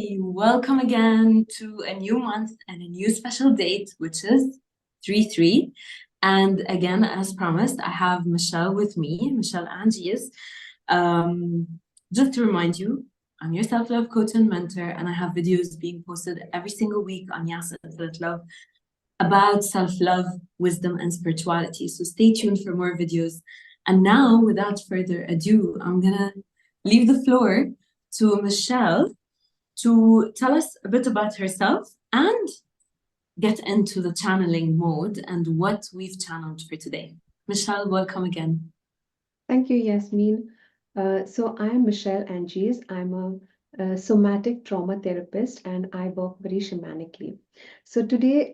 Welcome again to a new month and a new special date, which is 3/3. And again, as promised, I have Michelle with me, Michelle Angieyz. Just to remind you, I'm your self-love coach and mentor, and I have videos being posted every single week on YasInfiniteLove about self-love, wisdom, and spirituality. So stay tuned for more videos. And now, without further ado, I'm gonna leave the floor to Michelle to tell us a bit about herself and get into the channeling mode and what we've channeled for today. Michelle, welcome again. Thank you, Yasmin. So I'm Michelle Angiez. I'm a somatic trauma therapist and I work very shamanically. So today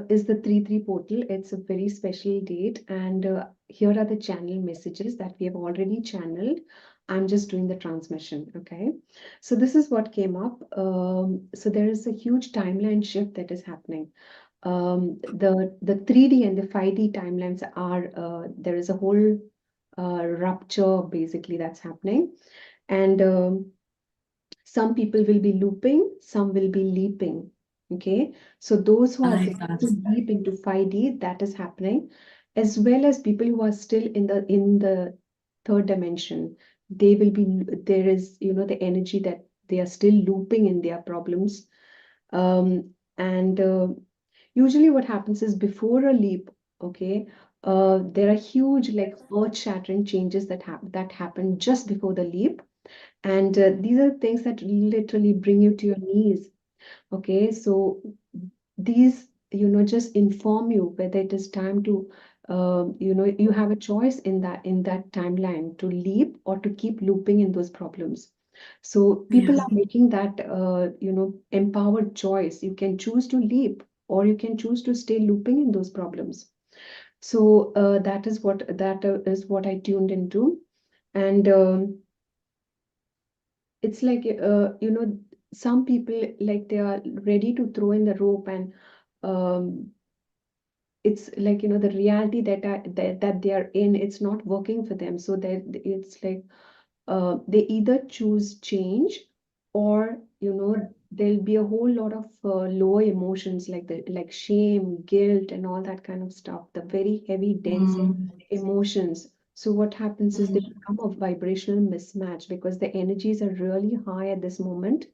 is the 3/3 portal. It's a very special date, and here are the channel messages that we have already channeled. I'm just doing the transmission, okay? So this is what came up. So there is a huge timeline shift that is happening. The 3D and the 5D timelines are, there is a whole rupture basically that's happening, and some people will be looping, some will be leaping. Okay, so those who I are like ready that. to leap into 5D, that is happening, as well as people who are still in the third dimension. They will be, there is, the energy that they are still looping in their problems. And Usually what happens is before a leap, okay, there are huge, like, earth-shattering changes that happen just before the leap, and these are things that literally bring you to your knees. Okay, so these, just inform you whether it is time to, you have a choice in that timeline to leap or to keep looping in those problems. So people Yeah. are making that, empowered choice. You can choose to leap, or you can choose to stay looping in those problems. So that is what I tuned into, and it's like, some people, like, they are ready to throw in the rope, and um, it's like, the reality that they are in, it's not working for them, so that it's like, they either choose change, or there'll be a whole lot of lower emotions, like shame, guilt, and all that kind of stuff, the very heavy, dense Mm, emotions. So what happens is they mm, become a vibrational mismatch because the energies are really high at this moment.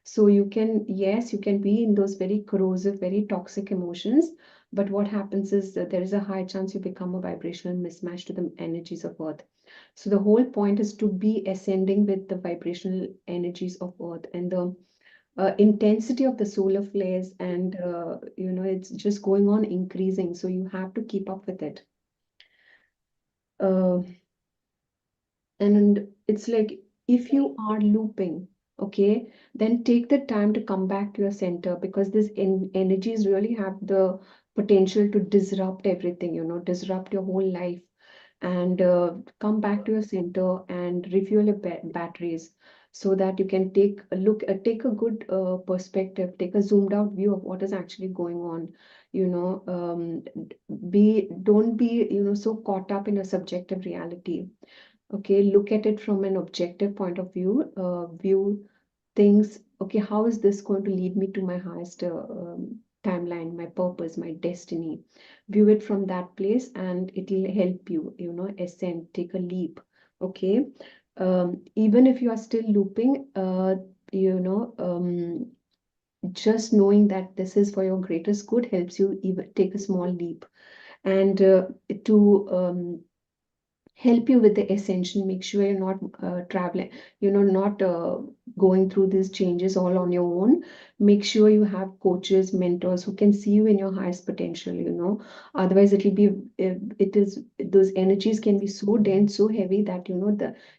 So you can, yes, you can be in those very corrosive, very toxic emotions, but what happens is that there is a high chance you become a vibrational mismatch to the energies of Earth. So the whole point is to be ascending with the vibrational energies of Earth, and the intensity of the solar flares, and it's just going on increasing. So you have to keep up with it. Uh, and it's like, if you are looping, okay, then take the time to come back to your center, because these energies really have the potential to disrupt everything, disrupt your whole life, and come back to your center and refuel your batteries, so that you can take a look, take a good perspective, take a zoomed out view of what is actually going on. Don't be, so caught up in a subjective reality. Okay, look at it from an objective point of view. View things, okay, how is this going to lead me to my highest timeline, my purpose, my destiny? View it from that place, and it will help you, ascend, take a leap. Okay, even if you are still looping, just knowing that this is for your greatest good helps you even take a small leap, and to help you with the ascension. Make sure you're not traveling, not going through these changes all on your own. Make sure you have coaches, mentors who can see you in your highest potential. Otherwise it'll be, it is, those energies can be so dense, so heavy, that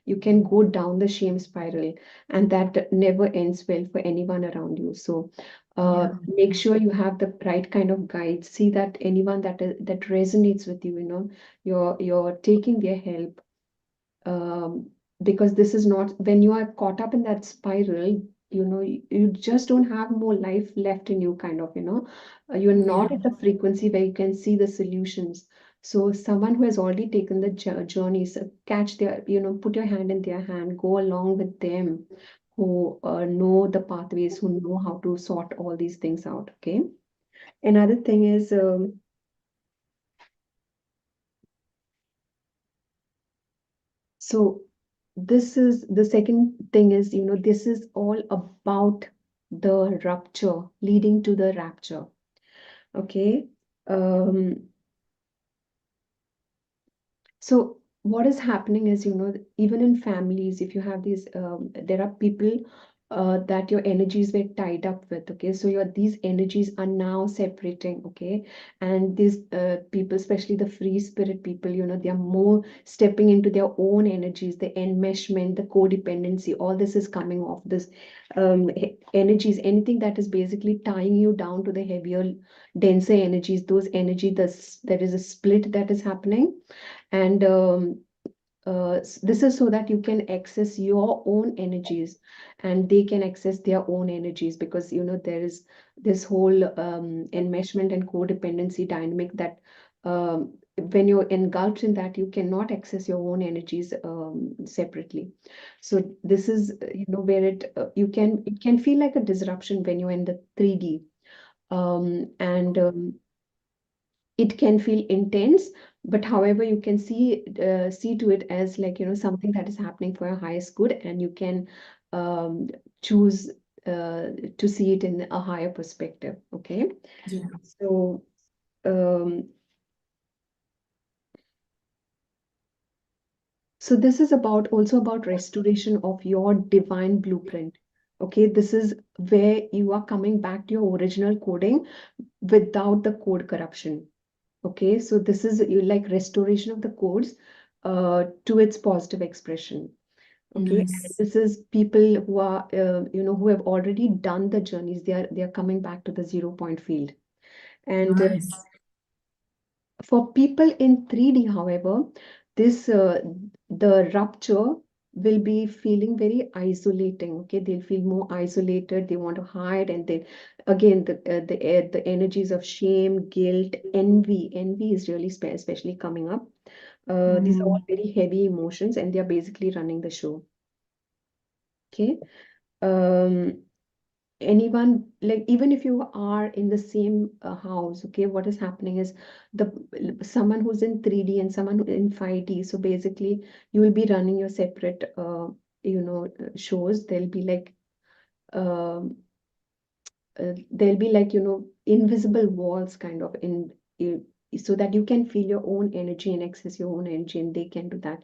you can go down the shame spiral, and that never ends well for anyone around you. So yeah. make sure you have the right kind of guide. See that anyone that resonates with you, you're taking their help, um, because this is not, when you are caught up in that spiral, you just don't have more life left in you, kind of, you're Yeah. not at the frequency where you can see the solutions. So someone who has already taken the journey, so catch their, put your hand in their hand, go along with them, who know the pathways, who know how to sort all these things out. Okay. Another thing is, so this is the second thing is, this is all about the rupture leading to the rapture. Okay. So what is happening is, even in families, if you have these, there are people that your energies were tied up with. Okay, so these energies are now separating. Okay, and these people, especially the free spirit people, they are more stepping into their own energies, the enmeshment, the codependency. All this is coming off this energies. Anything that is basically tying you down to the heavier, denser energies. Those energy, there is a split that is happening, and this is so that you can access your own energies and they can access their own energies, because there is this whole enmeshment and codependency dynamic that when you're engulfed in that, you cannot access your own energies separately. So this is where it can feel like a disruption when you're in the 3D, and it can feel intense, but however you can see to it as like something that is happening for your highest good, and you can um, choose to see it in a higher perspective. Okay. Yeah. So um, this is also about restoration of your divine blueprint. Okay, this is where you are coming back to your original coding without the code corruption. Okay, so this is like restoration of the codes to its positive expression. Okay, and Nice. this is people who are who have already done the journeys. They are coming back to the 0 point field. And Nice. for people in 3D, however, this the rupture will be feeling very isolating. Okay, they'll feel more isolated. They want to hide, and then again the energies of shame, guilt, envy. Envy is really especially coming up. These are all Mm. very heavy emotions, and they are basically running the show. Okay. Um, anyone, like, even if you are in the same house, okay, what is happening is the someone who's in 3D and someone in 5D. So basically, you will be running your separate, shows. Um there'll be like invisible walls kind of so that you can feel your own energy and access your own energy, and they can do that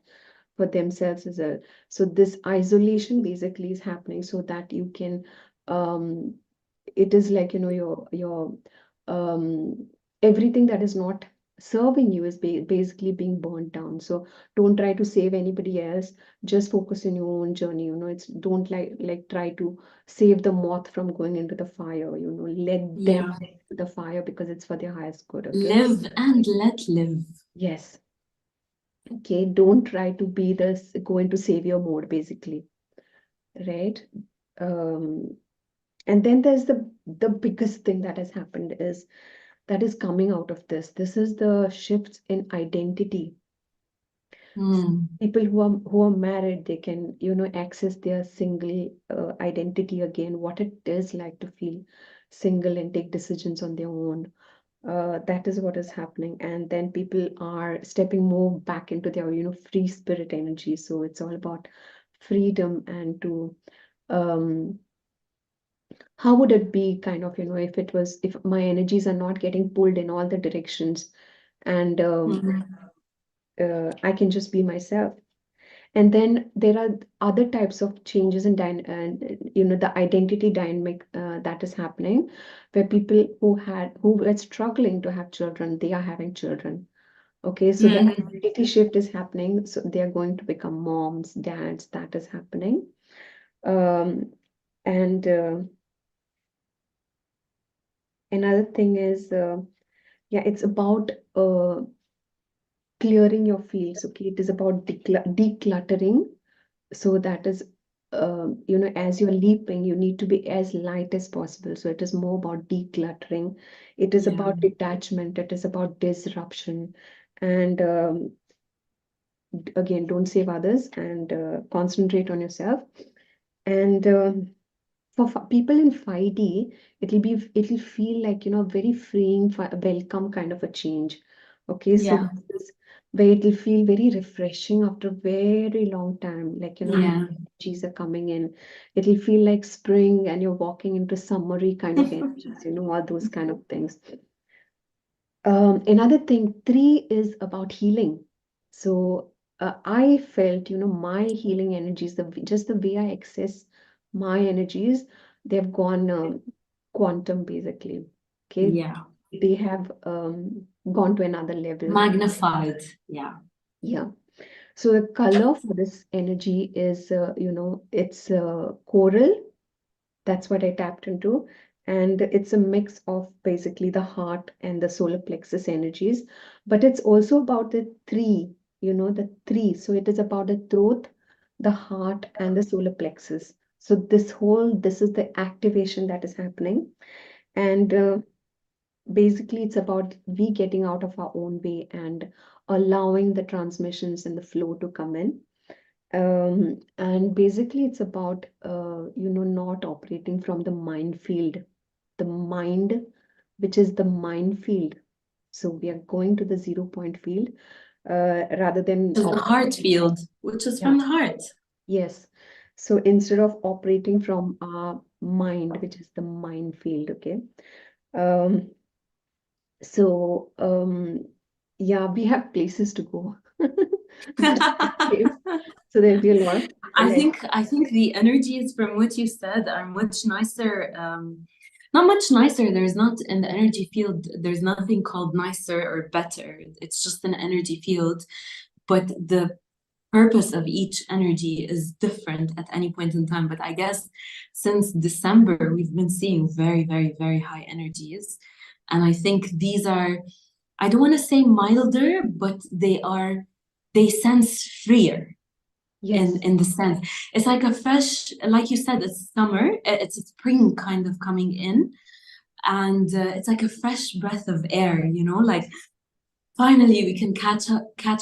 for themselves as well. So this isolation basically is happening so that you can um it is like your um everything that is not serving you is basically being burnt down. So don't try to save anybody else, just focus on your own journey. It's don't like try to save the moth from going into the fire. Let them Yeah. into the fire because it's for their highest good. Okay. Live and let live. Yes. Okay, don't try to be this go into savior mode basically, right? um and then there's the biggest thing that has happened is that is coming out of this is the shifts in identity. Mm. People who are married, they can access their single identity again, what it is like to feel single and take decisions on their own. That is what is happening, and then people are stepping more back into their free spirit energy. So it's all about freedom, and to um how would it be kind of if my energies are not getting pulled in all the directions, and Mm. I can just be myself. And then there are other types of changes in the identity dynamic that is happening, where people who were struggling to have children, they are having children. Okay, so the Mm. identity shift is happening. So they are going to become moms, dads. That is happening. And another thing is, yeah, it's about clearing your fields. Okay, it is about decluttering. So that is, as you're leaping, you need to be as light as possible. So it is more about decluttering. It is Yeah. about detachment. It is about disruption. And again, don't save others, and concentrate on yourself. And for people in 5D, it'll feel like, very freeing, welcome kind of a change. Okay, so Yeah. this is where it'll feel very refreshing after a very long time. Like, new Yeah. energies are coming in. It'll feel like spring and you're walking into summery kind of energies, all those kind of things. Another thing, 3 is about healing. So I felt, my healing energies, just the way I access my energies, they've gone quantum basically. Okay, Yeah. they have gone to another level. Magnified. Yeah. Yeah. So the color for this energy is, it's coral. That's what I tapped into. And it's a mix of basically the heart and the solar plexus energies. But it's also about the three, the three. So it is about the throat, the heart, and the solar plexus. So this is the activation that is happening. And basically, it's about we getting out of our own way and allowing the transmissions and the flow to come in. And basically, it's about, not operating from the mind field, the mind, which is the minefield. So we are going to the 0 point field rather than, Which is the heart field, which is yeah, from the heart. yes. So instead of operating from our mind, which is the minefield, okay. Um, so yeah, we have places to go. Just in case. So there'll be a lot. Like, I think the energies from what you said are much nicer. Not much nicer. There's not in the energy field, there's nothing called nicer or better. It's just an energy field. But the purpose of each energy is different at any point in time. But I guess since December, we've been seeing very, very, very high energies. And I think these are, I don't want to say milder, but they sense freer yes, in the sense. It's like a fresh, like you said, it's summer, it's a spring kind of coming in. And it's like a fresh breath of air, like finally we can catch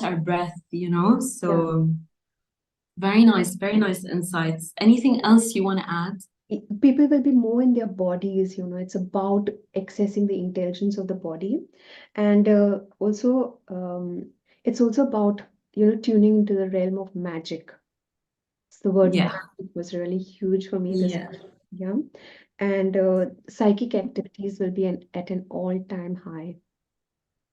our breath, yeah. So very nice insights. Anything else you want to add? People will be more in their bodies, it's about accessing the intelligence of the body. And also, it's also about, tuning into the realm of magic. So the word Yeah, magic was really huge for me this, yeah, yeah. And psychic activities will be at an all-time high.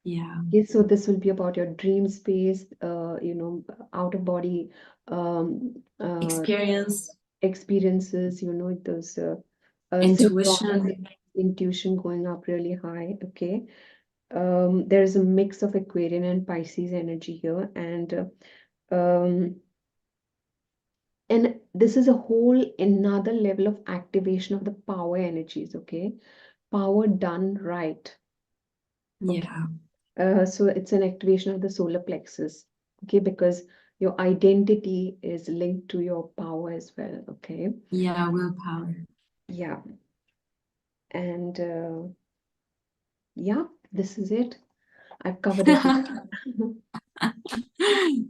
yeah. Okay, so this will be about your dream space, out of body Experience, experiences, those synchronicities, intuition. intuition going up really high. Okay. There's a mix of Aquarian and Pisces energy here, um, and this is a whole another level of activation of the power energies. Okay, power done right. Okay. Yeah, So it's an activation of the solar plexus. Okay, because your identity is linked to your power as well. Okay. yeah, willpower. Yeah. And yeah, this is it. I've covered everything.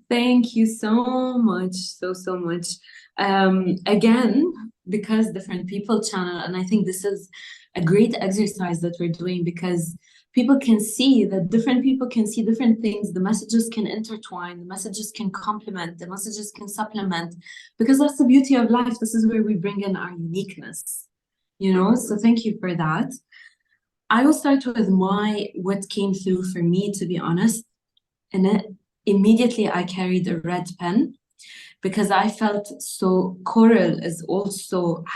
Thank you so much, so much. Again, because different people channel, and I think this is a great exercise that we're doing because people can see that different people can see different things. The messages can intertwine, the messages can complement, the messages can supplement, because that's the beauty of life. This is where we bring in our uniqueness, So thank you for that. I will start with what came through for me, to be honest. And then immediately I carried a red pen because I felt so coral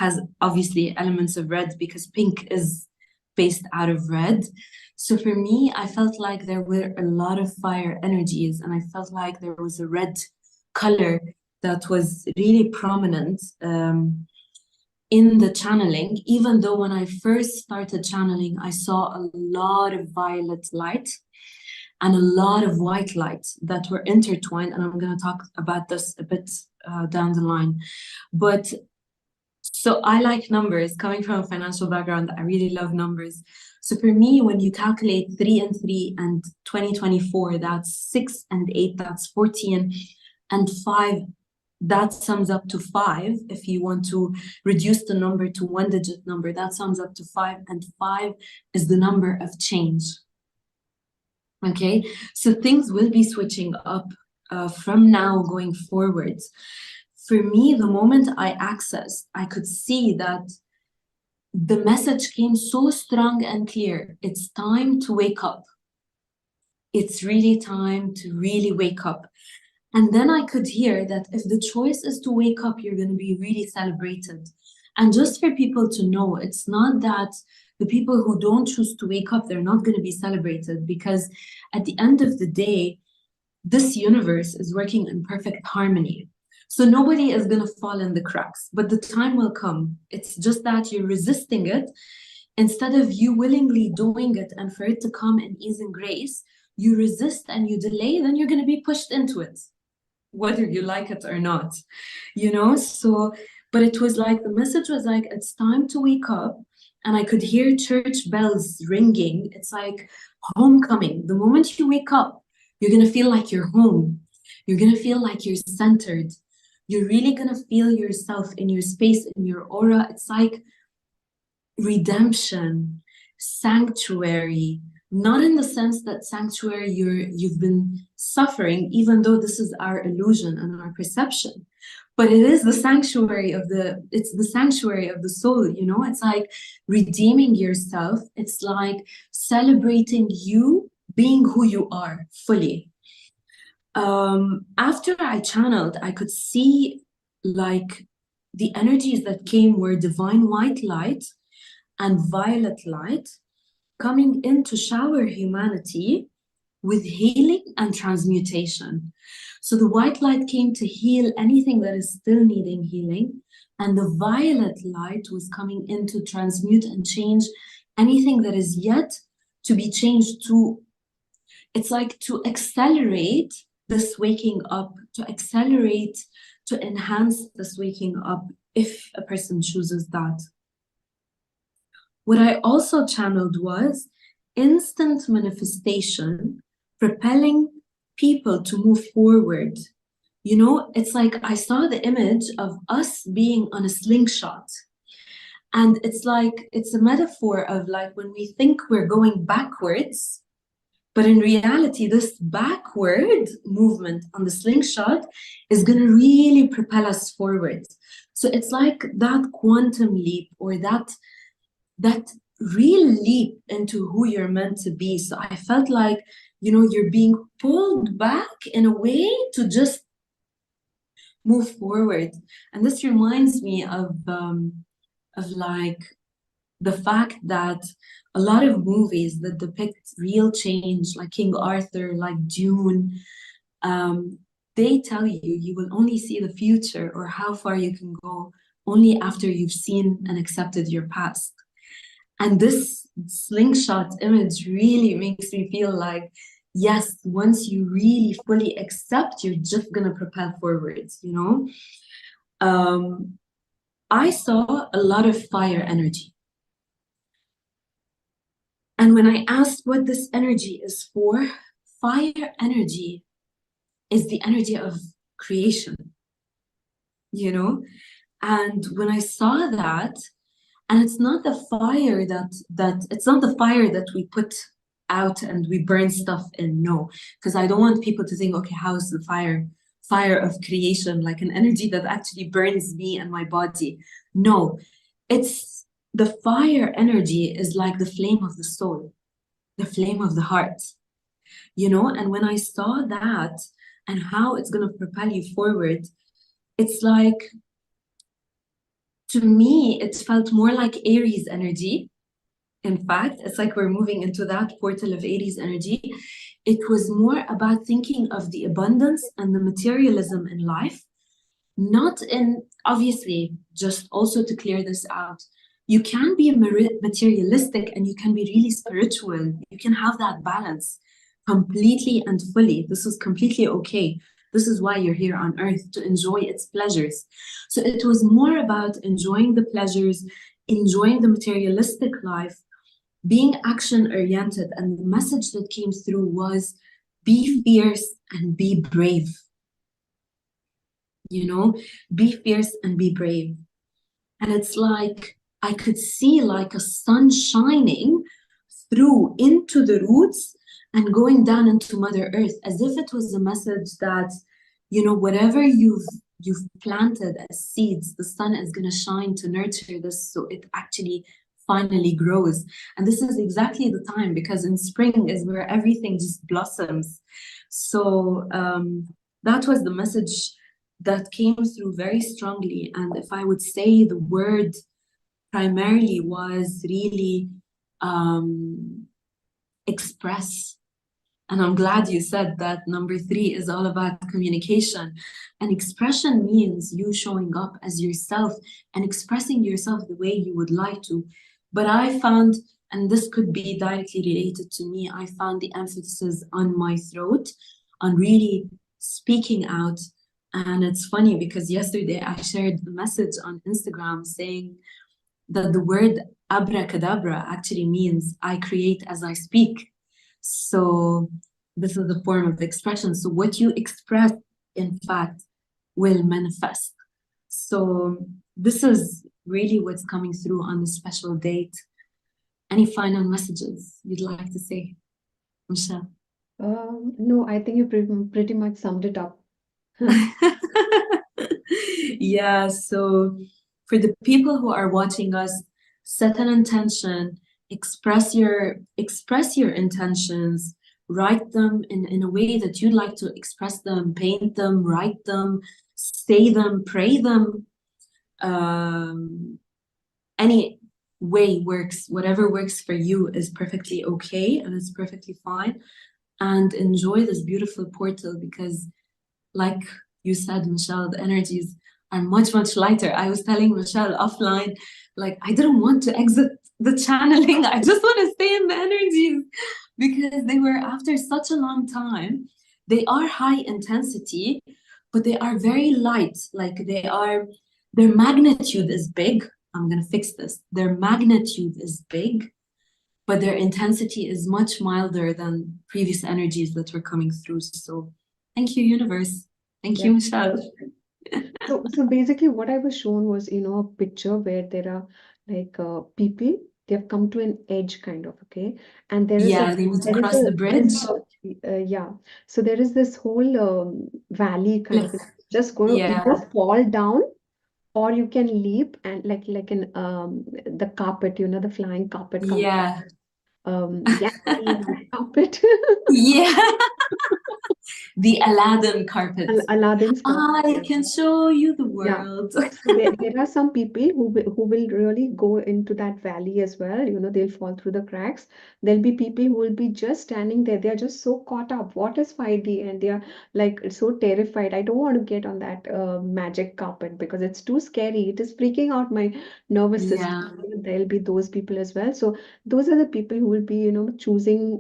has obviously elements of red because pink is based out of red. So for me, I felt like there were a lot of fire energies and I felt like there was a red color that was really prominent in the channeling, even though when I first started channeling, I saw a lot of violet light and a lot of white light that were intertwined. And I'm going to talk about this a bit down the line. But so I like numbers. Coming from a financial background, I really love numbers. So for me, when you calculate 3 and 3 and 2024, that's 6 and 8, that's 14, and 5, that sums up to 5. If you want to reduce the number to one-digit number, that sums up to 5, and 5 is the number of change. Okay, so things will be switching up from now going forwards. For me, the moment I accessed, I could see that the message came so strong and clear. It's time to wake up. It's really time to really wake up. And then I could hear that if the choice is to wake up, you're going to be really celebrated. And just for people to know, it's not that the people who don't choose to wake up, they're not going to be celebrated, because at the end of the day, this universe is working in perfect harmony. So nobody is going to fall in the cracks, but the time will come. It's just that you're resisting it. Instead of you willingly doing it and for it to come in ease and grace, you resist and you delay, then you're going to be pushed into it, whether you like it or not, you know? So, but it was like, the message was like, it's time to wake up. And I could hear church bells ringing. It's like homecoming. The moment you wake up, you're going to feel like you're home. You're going to feel like you're centered. You're really going to feel yourself in your space, in your aura. It's like redemption, sanctuary, not in the sense that sanctuary you've been suffering, even though this is our illusion and our perception, but it is the sanctuary of it's the sanctuary of the soul, you know? It's like redeeming yourself. It's like celebrating you being who you are fully. After I channeled, I could see like the energies that came were divine white light and violet light coming in to shower humanity with healing and transmutation. So the white light came to heal anything that is still needing healing, and the violet light was coming in to transmute and change anything that is yet to be changed, to, it's like to accelerate this waking up, to accelerate, to enhance this waking up, if a person chooses that. What I also channeled was instant manifestation, propelling people to move forward. You know, it's like I saw the image of us being on a slingshot. And it's like, it's a metaphor of like when we think we're going backwards, but in reality, this backward movement on the slingshot is going to really propel us forward. So it's like that quantum leap, or that real leap into who you're meant to be. So I felt like, you know, you're being pulled back in a way to just move forward. And this reminds me of like the fact that a lot of movies that depict real change, like King Arthur, like Dune, they tell you you will only see the future or how far you can go only after you've seen and accepted your past. And this slingshot image really makes me feel like, yes, once you really fully accept, you're just going to propel forwards, you know? I saw a lot of fire energy. And when I asked what this energy is for, fire energy is the energy of creation, you know? And when I saw that, and it's not the fire it's not the fire that we put out and we burn stuff in, no, because I don't want people to think, okay, how's the fire of creation, like an energy that actually burns me and my body? No, it's the fire energy is like the flame of the soul, the flame of the heart, you know? And when I saw that and how it's going to propel you forward, it's like, to me, it felt more like Aries energy. In fact, it's like we're moving into that portal of Aries energy. It was more about thinking of the abundance and the materialism in life, not in, obviously, just also to clear this out, you can be materialistic and you can be really spiritual. You can have that balance completely and fully. This is completely okay. This is why you're here on earth, to enjoy its pleasures. So it was more about enjoying the pleasures, enjoying the materialistic life, being action-oriented. And the message that came through was, be fierce and be brave. you know, be fierce and be brave. And it's like I could see like a sun shining through into the roots and going down into Mother Earth, as if it was a message that, you know, whatever you've planted as seeds, the sun is going to shine to nurture this so it actually finally grows. And this is exactly the time, because in spring is where everything just blossoms. So that was the message that came through very strongly. And if I would say the word primarily was really express. And I'm glad you said that number 3 is all about communication. And expression means you showing up as yourself and expressing yourself the way you would like to. But I found, and this could be directly related to me, I found the emphasis on my throat, on really speaking out. And it's funny because yesterday I shared a message on Instagram saying that the word abracadabra actually means I create as I speak. So this is a form of expression. So what you express, in fact, will manifest. So this is really what's coming through on the special date. Any final messages you'd like to say, Michelle? No, I think you pretty much summed it up. Yeah, so for the people who are watching us, set an intention, express your intentions, write them in a way that you'd like to express them, paint them, write them, say them, pray them. Any way works, whatever works for you is perfectly okay and it's perfectly fine. And enjoy this beautiful portal, because like you said, Michelle, the energies are much, much lighter. I was telling Michelle offline, like, I didn't want to exit the channeling. I just want to stay in the energies, because they were, after such a long time, they are high intensity, but they are very light. Like their magnitude is big. I'm going to fix this. Their magnitude is big, but their intensity is much milder than previous energies that were coming through. So thank you, universe. Thank you, Michelle. So basically what I was shown was, a picture where there are like people, they have come to an edge kind of, okay? And there is Yeah, they need to there is cross the bridge. yeah. So there is this whole valley kind of, Cliff. just go, Yeah. either fall down or you can leap, and like in the carpet, the flying carpet comes, Yeah. Yassminne carpet. Yeah. The Aladdin carpet. Aladdin's carpet. I can show you the Yeah. world. So there are some people who will really go into that valley as well. They'll fall through the cracks. There'll be people who will be just standing there. They're just so caught up. What is 5D? And they are like so terrified. I don't want to get on that magic carpet because it's too scary. It is freaking out my nervous system. Yeah. There'll be those people as well. So those are the people who will be, choosing.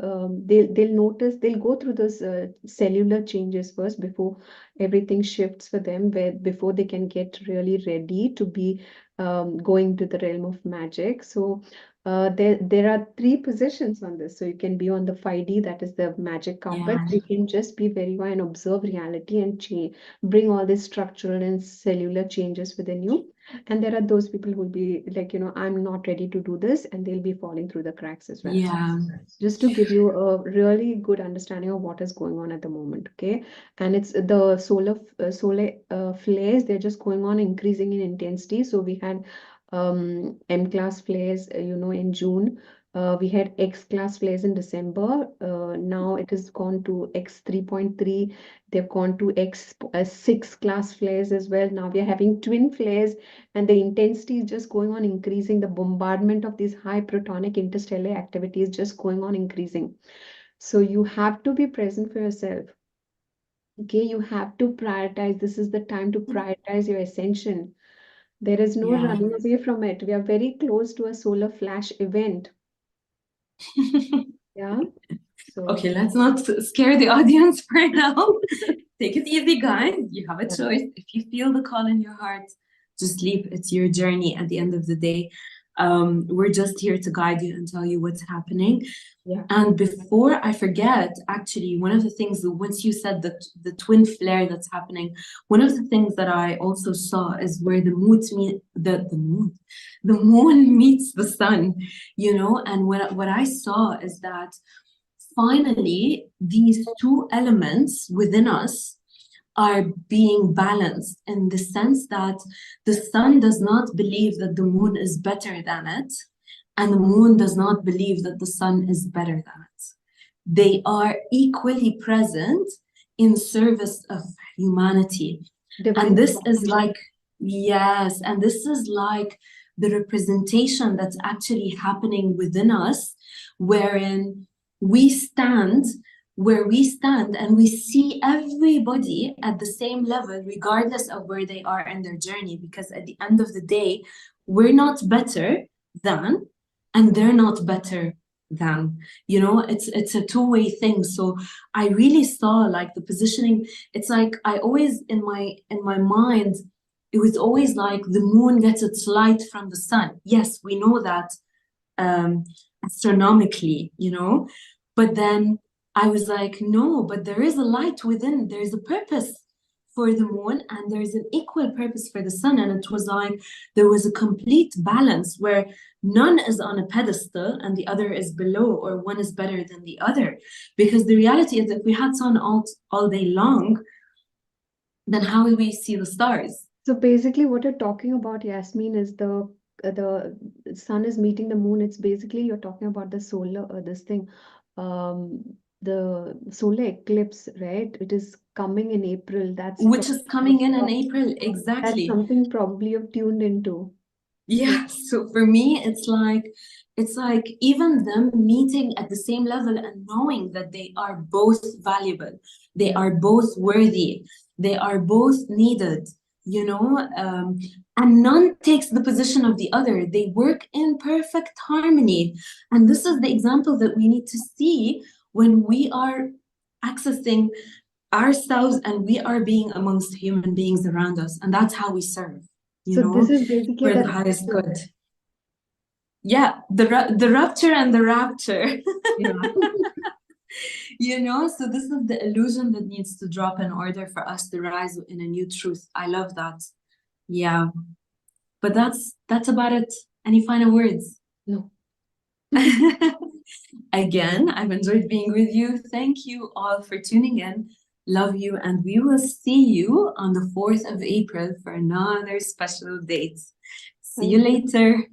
They'll notice. They'll go through those cellular changes first before everything shifts for them, where before they can get really ready to be going to the realm of magic. So there are 3 positions on this. So you can be on the 5D, that is the magic carpet. Yeah. You can just be very and observe reality and change, bring all these structural and cellular changes within you. And there are those people who will be like, I'm not ready to do this, and they'll be falling through the cracks as well. Yeah. Just to give you a really good understanding of what is going on at the moment, okay? And it's the solar flares, they're just going on increasing in intensity. So we had M class flares, in June. We had X class flares in December. Now it has gone to X 3.3. They've gone to X 6 class flares as well. Now we are having twin flares, and the intensity is just going on increasing. The bombardment of these high protonic interstellar activity is just going on increasing. So you have to be present for yourself. Okay, you have to prioritize. This is the time to prioritize your ascension. There is no Yeah. running away from it. We are very close to a solar flash event. Yeah. So Okay, let's not scare the audience for now. Take it easy, guys. You have a yeah. choice. If you feel the call in your heart, just leave. It's your journey at the end of the day. We're just here to guide you and tell you what's happening. Yeah. And before I forget, actually, one of the things that once you said that the twin flare that's happening, one of the things that I also saw is where the moon meets the sun, you know. And what I saw is that finally these two elements within us are being balanced, in the sense that the sun does not believe that the moon is better than it, and the moon does not believe that the sun is better than it. They are equally present in service of humanity. Divine And this is partnership. like, yes, and this is like the representation that's actually happening within us, wherein we stand where we stand and we see everybody at the same level, regardless of where they are in their journey, because at the end of the day, we're not better than, and they're not better than, you know. It's a two-way thing. So I really saw like the positioning. It's like I always in my mind, it was always like the moon gets its light from the sun. Yes, we know that astronomically, you know, but then I was like, no, but there is a light within, there's a purpose for the moon, and there's an equal purpose for the sun. And it was like there was a complete balance where none is on a pedestal and the other is below, or one is better than the other. Because the reality is, if we had sun all day long, then how will we see the stars? So basically, what you're talking about, Yassminne, is the sun is meeting the moon. It's basically you're talking about the solar the solar eclipse, right? It is coming in April. Which is coming in April, that's exactly. something probably you've tuned into. Yeah, so for me, it's like even them meeting at the same level and knowing that they are both valuable, they Yeah. are both worthy, they are both needed, you know, and none takes the position of the other. They work in perfect harmony. And this is the example that we need to see when we are accessing ourselves and we are being amongst human beings around us. And that's how we serve, you So this know, is basically for the the highest rapture. good. Yeah, the rupture and the rapture. Yeah. You know, so this is the illusion that needs to drop in order for us to rise in a new truth. I love that. Yeah, but that's about it. Any final words? No. Again, I've enjoyed being with you. Thank you all for tuning in. Love you, and we will see you on the 4th of April for another special date. See you later.